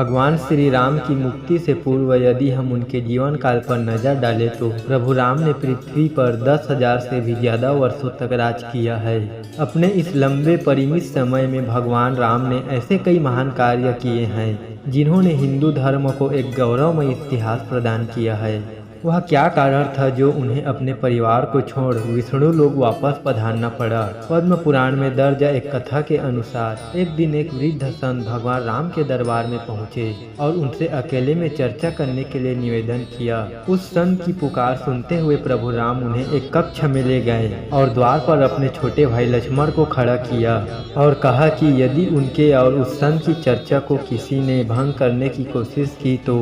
भगवान श्री राम की मुक्ति से पूर्व यदि हम उनके जीवन काल पर नजर डालें तो प्रभु राम ने पृथ्वी पर 10,000 से भी ज्यादा वर्षों तक राज किया है। अपने इस लंबे परिमित समय में भगवान राम ने ऐसे कई महान कार्य किए हैं जिन्होंने हिंदू धर्म को एक गौरवमय इतिहास प्रदान किया है। वह क्या कारण था जो उन्हें अपने परिवार को छोड़ विष्णु लोक वापस पधारना पड़ा। पद्म पुराण में दर्ज एक कथा के अनुसार एक दिन एक वृद्ध संत भगवान राम के दरबार में पहुँचे और उनसे अकेले में चर्चा करने के लिए निवेदन किया। उस संत की पुकार सुनते हुए प्रभु राम उन्हें एक कक्ष में ले गए और द्वार पर अपने छोटे भाई लक्ष्मण को खड़ा किया और कहा कि यदि उनके और उस संत की चर्चा को किसी ने भंग करने की कोशिश की तो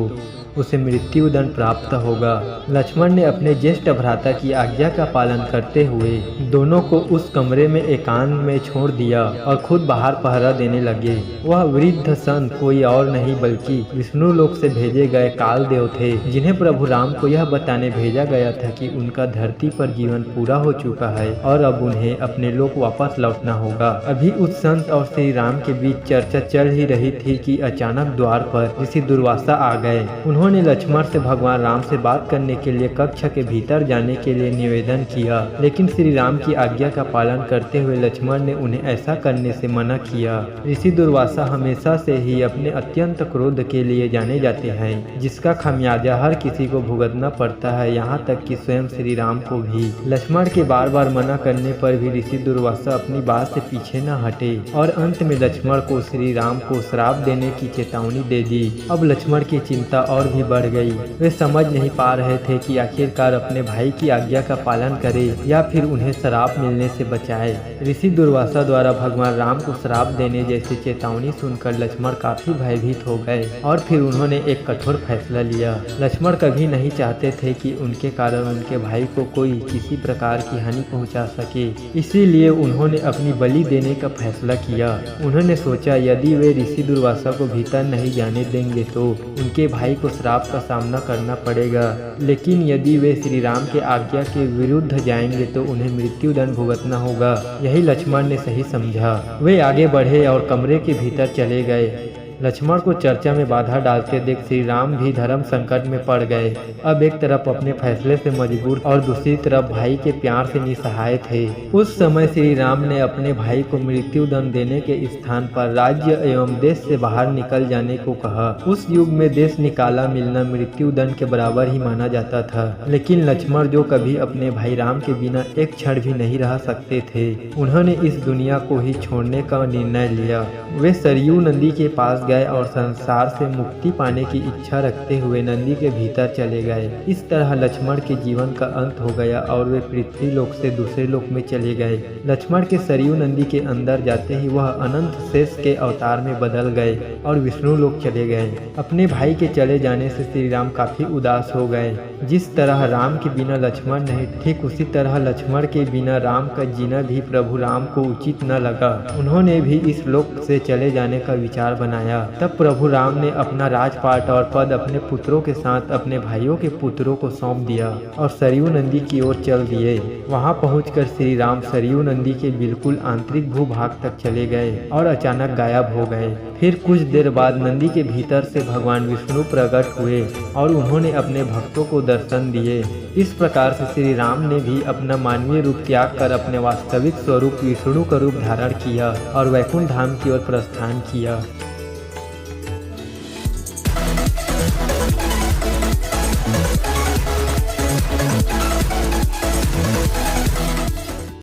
उसे मृत्यु दंड प्राप्त होगा। लक्ष्मण ने अपने ज्येष्ठ भ्राता की आज्ञा का पालन करते हुए दोनों को उस कमरे में एकांत में छोड़ दिया और खुद बाहर पहरा देने लगे। वह वृद्ध संत कोई और नहीं बल्कि विष्णु लोक से भेजे गए काल देव थे, जिन्हें प्रभु राम को यह बताने भेजा गया था कि उनका धरती पर जीवन पूरा हो चुका है और अब उन्हें अपने लोक वापस लौटना होगा। अभी उस संत और श्री राम के बीच चर्चा चल ही रही थी कि अचानक द्वार पर ऋषि दुर्वासा आ गए। उन्होंने लक्ष्मण से भगवान राम से बात करने के लिए कक्ष के भीतर जाने के लिए निवेदन किया, लेकिन श्री राम की आज्ञा का पालन करते हुए लक्ष्मण ने उन्हें ऐसा करने से मना किया। ऋषि दुर्वासा हमेशा से ही अपने अत्यंत क्रोध के लिए जाने जाते हैं, जिसका खामियाजा हर किसी को भुगतना पड़ता है, यहाँ तक कि स्वयं श्री राम को भी। लक्ष्मण के बार बार मना करने पर भी ऋषि दुर्वासा अपनी बात से पीछे न हटे और अंत में लक्ष्मण को श्री राम को श्राप देने की चेतावनी दे दी। अब लक्ष्मण की चिंता और भी बढ़ गई। वे समझ नहीं पा रहे थे कि आखिरकार अपने भाई की आज्ञा का पालन करे या फिर उन्हें श्राप मिलने से बचाए। ऋषि दुर्वासा द्वारा भगवान राम को श्राप देने जैसी चेतावनी सुनकर लक्ष्मण काफी भयभीत हो गए और फिर उन्होंने एक कठोर फैसला लिया। लक्ष्मण कभी नहीं चाहते थे कि उनके कारण उनके भाई को कोई किसी प्रकार की हानि पहुंचा सके, इसीलिए उन्होंने अपनी बलि देने का फैसला किया। उन्होंने सोचा यदि वे ऋषि दुर्वासा को भीतर नहीं जाने देंगे तो उनके भाई को श्राप का सामना करना पड़ेगा, लेकिन यदि वे श्री राम के आज्ञा के विरुद्ध जाएंगे तो उन्हें मृत्यु दंड भुगतना होगा। यही लक्ष्मण ने सही समझा। वे आगे बढ़े और कमरे के भीतर चले गए। लक्ष्मण को चर्चा में बाधा डालते देख श्री राम भी धर्म संकट में पड़ गए। अब एक तरफ अपने फैसले से मजबूर और दूसरी तरफ भाई के प्यार से निसहाय थे। उस समय श्री राम ने अपने भाई को मृत्यु दंड देने के स्थान पर राज्य एवं देश से बाहर निकल जाने को कहा। उस युग में देश निकाला मिलना मृत्यु दंड के बराबर ही माना जाता था, लेकिन लक्ष्मण जो कभी अपने भाई राम के बिना एक क्षण भी नहीं रह सकते थे, उन्होंने इस दुनिया को ही छोड़ने का निर्णय लिया। वे सरयू नदी के पास गए और संसार से मुक्ति पाने की इच्छा रखते हुए नदी के भीतर चले गए। इस तरह लक्ष्मण के जीवन का अंत हो गया और वे पृथ्वी लोक से दूसरे लोक में चले गए। लक्ष्मण के सरयू नदी के अंदर जाते ही वह अनंत शेष के अवतार में बदल गए और विष्णु लोक चले गए। अपने भाई के चले जाने से श्री राम काफी उदास हो गए। जिस तरह राम के बिना लक्ष्मण नहीं, ठीक उसी तरह लक्ष्मण के बिना राम का जीना भी प्रभु राम को उचित न लगा। उन्होंने भी इस लोक से चले जाने का विचार बनाया। तब प्रभु राम ने अपना राजपाट और पद अपने पुत्रों के साथ अपने भाइयों के पुत्रों को सौंप दिया और सरयू नदी की ओर चल दिए। वहां पहुंचकर श्री राम सरयू नदी के बिल्कुल आंतरिक भूभाग तक चले गए और अचानक गायब हो गए। फिर कुछ देर बाद नदी के भीतर से भगवान विष्णु प्रकट हुए और उन्होंने अपने भक्तों को दर्शन दिए। इस प्रकार से श्री राम ने भी अपना मानवीय रूप त्याग कर अपने वास्तविक स्वरूप विष्णु का रूप धारण किया और वैकुंठ धाम की ओर प्रस्थान किया।